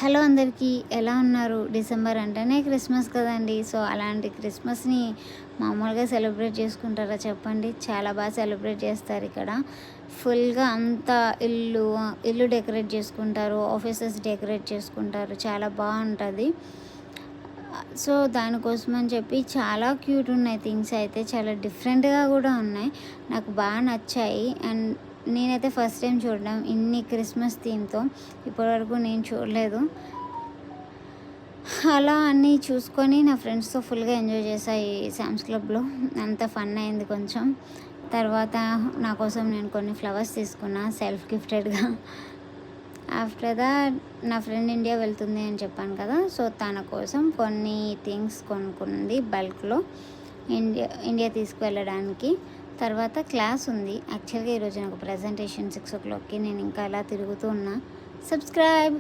Hello అందరికీ, ఎలా ఉన్నారు? డిసెంబర్ అంటేనే క్రిస్మస్ కదండి. సో అలాంటి క్రిస్మస్ని మామూలుగా సెలబ్రేట్ చేసుకుంటారా చెప్పండి? చాలా బాగా సెలబ్రేట్ చేస్తారు ఇక్కడ. ఫుల్గా అంతా ఇల్లు డెకరేట్ చేసుకుంటారు, ఆఫీసెస్ డెకరేట్ చేసుకుంటారు, చాలా బాగుంటుంది. సో దానికోసం అని చెప్పి చాలా క్యూట్ ఉన్నాయి థింగ్స్, అయితే చాలా డిఫరెంట్గా కూడా ఉన్నాయి, నాకు బాగా నచ్చాయి. అండ్ నేనైతే ఫస్ట్ టైం చూడడం ఇన్ని క్రిస్మస్ థీమ్తో, ఇప్పటివరకు నేను చూడలేదు. అలా అన్నీ చూసుకొని నా ఫ్రెండ్స్తో ఫుల్గా ఎంజాయ్ చేశాను ఈ శామ్స్ క్లబ్లో. అంత ఫన్ అయింది కొంచెం. తర్వాత నా కోసం నేను కొన్ని ఫ్లవర్స్ తీసుకున్నా సెల్ఫ్ గిఫ్టెడ్గా. ఆఫ్టర్ దాట్ నా ఫ్రెండ్ ఇండియా వెళ్తుంది అని చెప్పాను కదా, సో తన కోసం కొన్ని థింగ్స్ కొనుక్కుంది బల్క్లో ఇండియా తీసుకువెళ్ళడానికి. తర్వాత క్లాస్ ఉంది యాక్చువల్గా ఈరోజు నాకు ప్రజెంటేషన్ 6 o'clockకి. నేను ఇంకా అలా తిరుగుతూ ఉన్నా. సబ్స్క్రైబ్.